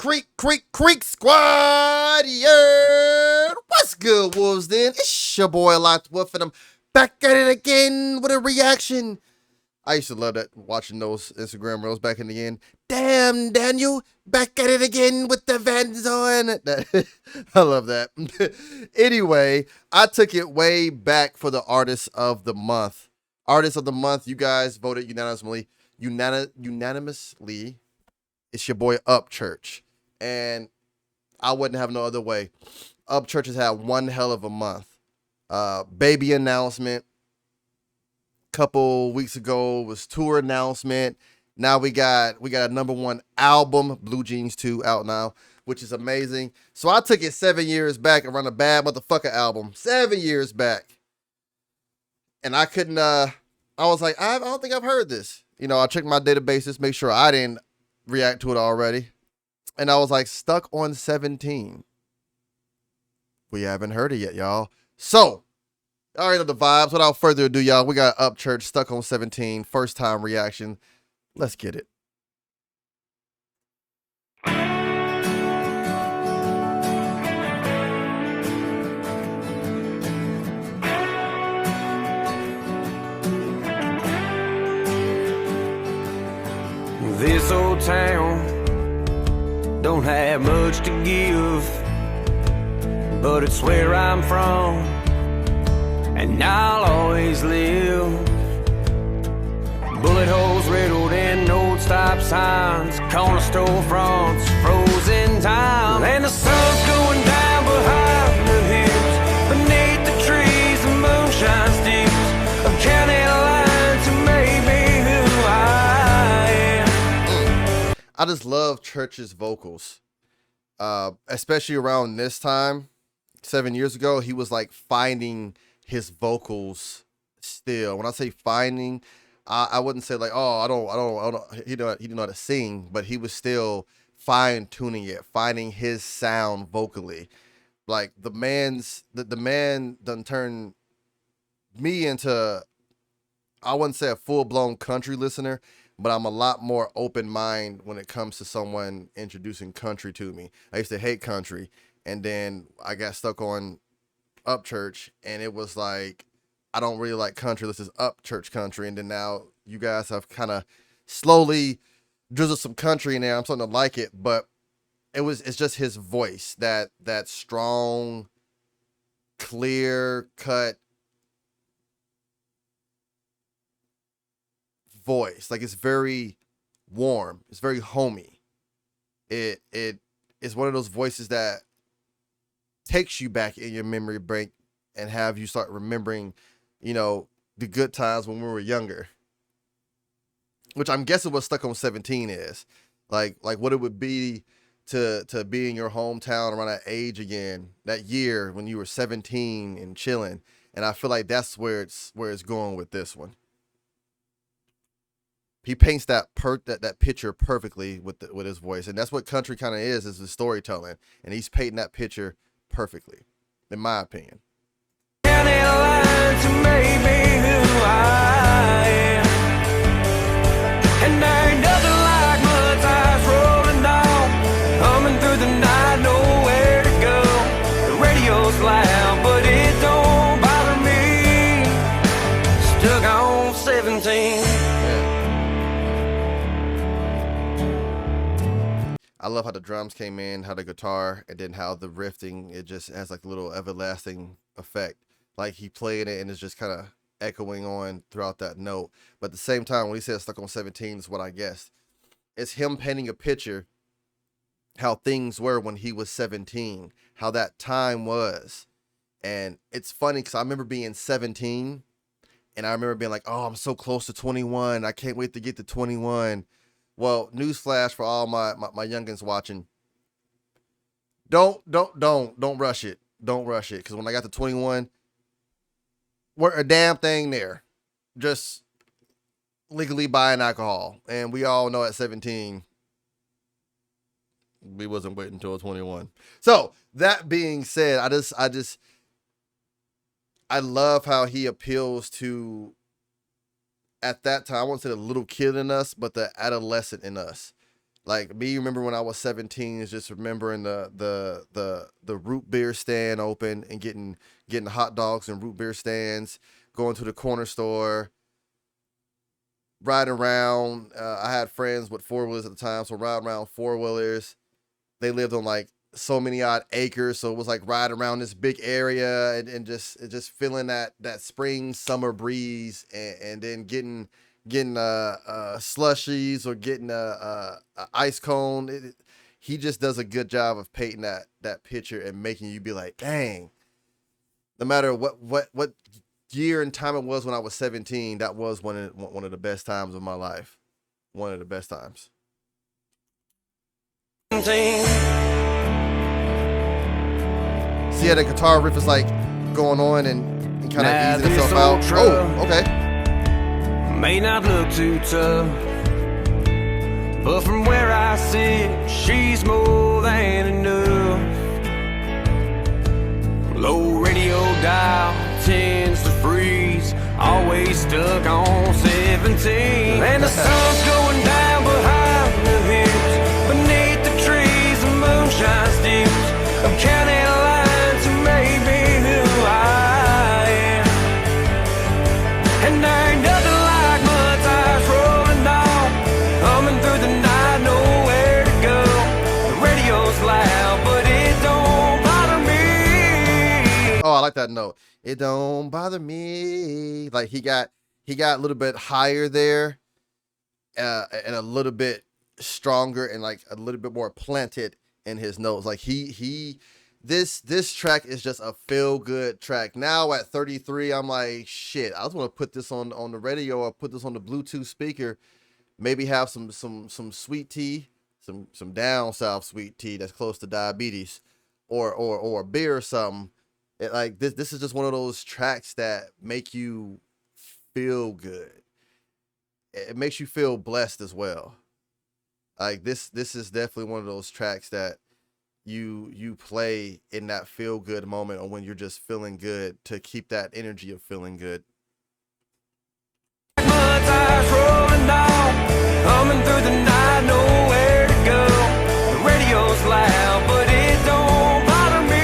Creek Squad, yeah. What's good, Wolves? Then it's your boy LoccdWolf, and I'm back at it again with a reaction. I used to love that, watching those Instagram reels back in the end. Damn, Daniel, back at it again with the Vans on. I love that. Anyway, I took it way back for the Artist of the Month. Artist of the Month, you guys voted unanimously. It's your boy Upchurch. And I wouldn't have no other way. Upchurch has had one hell of a month. Baby announcement. Couple weeks ago was tour announcement. Now we got a #1 album, Blue Jeans 2, out now, which is amazing. So I took it 7 years back and run a bad motherfucker album. 7 years back. And I couldn't, I was like, I don't think I've heard this. You know, I checked my databases, make sure I didn't react to it already. And I was like, stuck on 17. We haven't heard it yet, y'all. So, I already know the vibes. Without further ado, y'all, we got Upchurch, Stuck on 17, first time reaction. Let's get it. This old town don't have much to give, but it's where I'm from, and I'll always live. Bullet holes riddled in old stop signs, corner store fronts, frozen time, and the sun's going down behind the hills, beneath the trees, the moonshine stills of county line to make me who I am. I just love Church's vocals, especially around this time. 7 years ago, he was like finding his vocals still. When I say finding, I wouldn't say like, oh, I don't, he didn't know how to sing, but he was still fine tuning it, finding his sound vocally. Like the man done turned me into, I wouldn't say a full blown country listener, but I'm a lot more open mind when it comes to someone introducing country to me. I used to hate country, and then I got stuck on Upchurch, and it was like, I don't really like country. This is Upchurch country. And then now you guys have kind of slowly drizzled some country in there. I'm starting to like it, but it's just his voice, that strong, clear cut voice. Like, it's very warm. It's very homey. It is one of those voices that takes you back in your memory bank and have you start remembering, you know, the good times when we were younger, which I'm guessing what Stuck on 17 is like what it would be to be in your hometown around that age again, that year when you were 17 and chilling. And I feel like that's where it's going with this one. He paints that picture perfectly with his voice, and that's what country kind of is the storytelling, and he's painting that picture perfectly, in my opinion. To make me who I am, and there ain't nothing like mud tires rolling down, humming through the night, nowhere to go. The radio's loud, but it don't bother me. Stuck on 17. I love how the drums came in, how the guitar, and then how the riffing, it just has like a little everlasting effect. Like he played it and it's just kind of echoing on throughout that note. But at the same time, when he says Stuck on 17 is what I guessed. It's him painting a picture how things were when he was 17, how that time was. And it's funny because I remember being 17 and I remember being like, oh, I'm so close to 21. I can't wait to get to 21. Well, newsflash for all my youngins watching. Don't rush it. Don't rush it. Because when I got to 21, we're a damn thing there. Just legally buying alcohol. And we all know at 17, we wasn't waiting until 21. So that being said, I love how he appeals to, at that time, I won't say the little kid in us, but the adolescent in us. Like me, remember when I was 17, is just remembering the root beer stand open and getting hot dogs and root beer stands, going to the corner store, riding around. I had friends with 4-wheelers at the time, so riding around 4-wheelers. They lived on like so many odd acres, so it was like riding around this big area and just feeling that spring summer breeze, and then getting slushies or getting a ice cone. He just does a good job of painting that picture and making you be like, dang. No matter what year and time it was when I was 17, that was one of the best times of my life. One of the best times. See how the guitar riff is like going on and kind of easing itself out. Oh, okay. May not look too tough, but from where I sit, she's more than enough. Low radio dial tends to freeze, always stuck on 17. And the sun's going down behind the hills, beneath the trees, the moonshine steals of county lines to make me who I am. And there ain't nothing like mud tires rolling on, humming through the night, nowhere to go. The radio's loud, but it don't bother me. Oh, I like that note. It don't bother me. Like he got a little bit higher there, and a little bit stronger and like a little bit more planted in his notes. Like this track is just a feel good track. Now at 33, I'm like, shit, I just want to put this on the radio or put this on the Bluetooth speaker. Maybe have some sweet tea, some down south sweet tea that's close to diabetes, or a beer or something. Like this is just one of those tracks that make you feel good. It makes you feel blessed as well. Like this is definitely one of those tracks that you play in that feel good moment or when you're just feeling good to keep that energy of feeling good. Mud tires rolling down, humming through the night, nowhere to go. The radio's loud, but it don't bother me.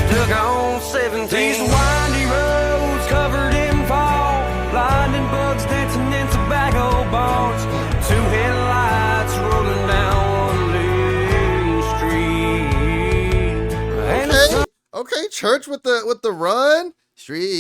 Stuck on 17. These windy roads covered in fog, blinding bugs dancing in tobacco bonds. Two headlights rolling down one street. Okay, church with the run street.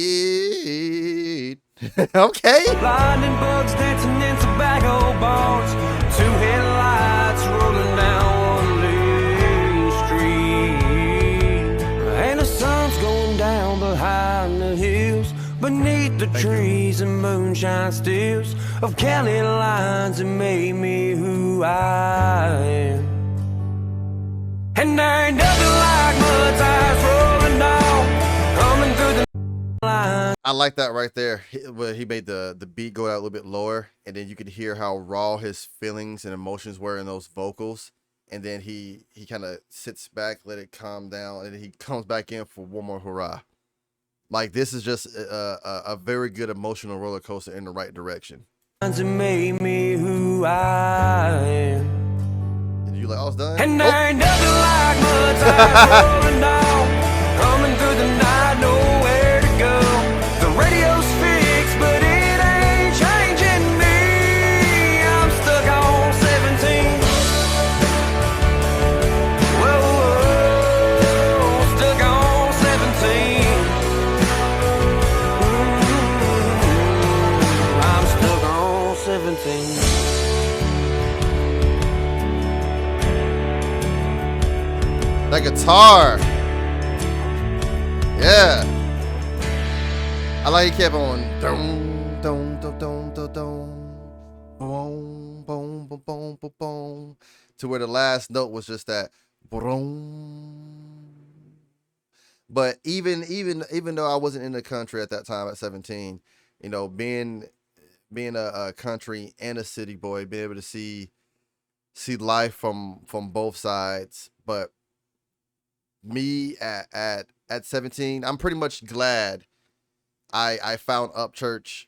Okay. Blinding bugs dancing in tobacco bonds. Two headlights rolling down one street. And the sun's going down behind the hills, beneath the trees and moonshine steals of county lines that made me who I am. And there ain't nothing like mud tires rolling down, coming through the line. I like that right there. He made the beat go out a little bit lower, and then you could hear how raw his feelings and emotions were in those vocals. And then he kind of sits back, let it calm down, and then he comes back in for one more hurrah. Like this is just a very good emotional roller coaster in the right direction. It made me who I am. And you like, I was done. And there ain't nothing like mud tires rolling down, coming through the night, nowhere to go. The radio's fixed, but it ain't changing me. I'm stuck on 17. Whoa, stuck on 17. I'm stuck on 17. That guitar. Yeah. I like he kept on dum dum dum dum dum dum boom boom boom boom boom boom to where the last note was just that boom. But even though I wasn't in the country at that time at 17, you know, being a country and a city boy, being able to see life from both sides. But me at 17, I'm pretty much glad I found Upchurch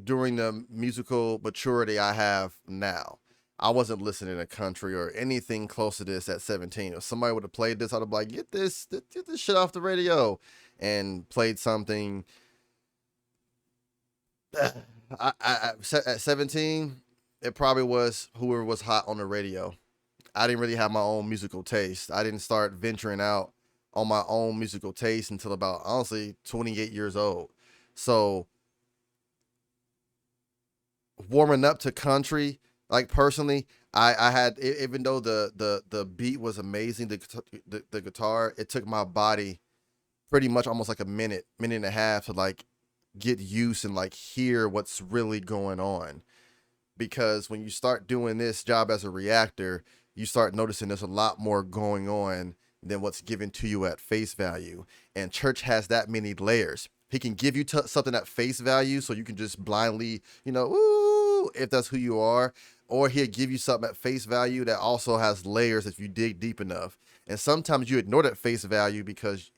during the musical maturity I have now. I wasn't listening to country or anything close to this at 17. If somebody would have played this, I'd have been like, get this shit off the radio, and played something. At 17, it probably was whoever was hot on the radio. I didn't really have my own musical taste. I didn't start venturing out on my own musical taste until about, honestly, 28 years old. So warming up to country, like personally, I had, even though the beat was amazing, the guitar, it took my body pretty much almost like a minute and a half to like get used and like hear what's really going on. Because when you start doing this job as a reactor, you start noticing there's a lot more going on than what's given to you at face value. And Church has that many layers. He can give you something at face value so you can just blindly, ooh, if that's who you are. Or he'll give you something at face value that also has layers if you dig deep enough. And sometimes you ignore that face value because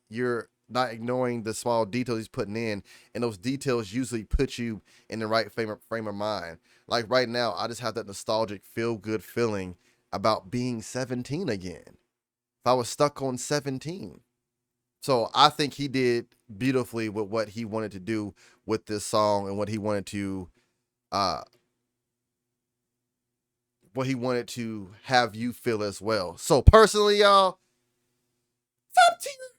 you're not ignoring the small details he's putting in. And those details usually put you in the right frame of mind. Like right now, I just have that nostalgic feel-good feeling about being 17 again. If I was stuck on 17. So I think he did beautifully with what he wanted to do with this song and what he wanted to have you feel as well. So personally, y'all,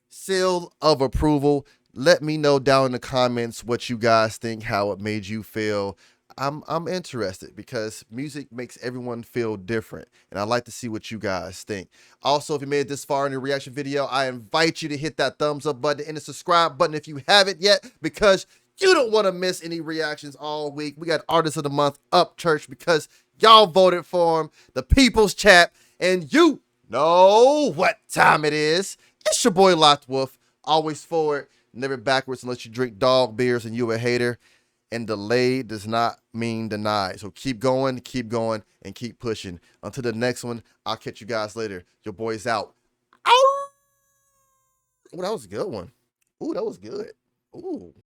seal of approval. Let me know down in the comments what you guys think, how it made you feel. I'm interested because music makes everyone feel different, and I'd like to see what you guys think. Also, if you made it this far in the reaction video, I invite you to hit that thumbs up button and the subscribe button if you haven't yet, because you don't want to miss any reactions all week. We got Artist of the Month, Upchurch, because y'all voted for him, the people's champ, and you know what time it is. It's your boy LoccdWolf, always forward, never backwards unless you drink dog beers and you a hater. And delayed does not mean denied. So keep going, and keep pushing. Until the next one, I'll catch you guys later. Your boy's out. Ow! Ooh, that was a good one. Ooh, that was good. Ooh.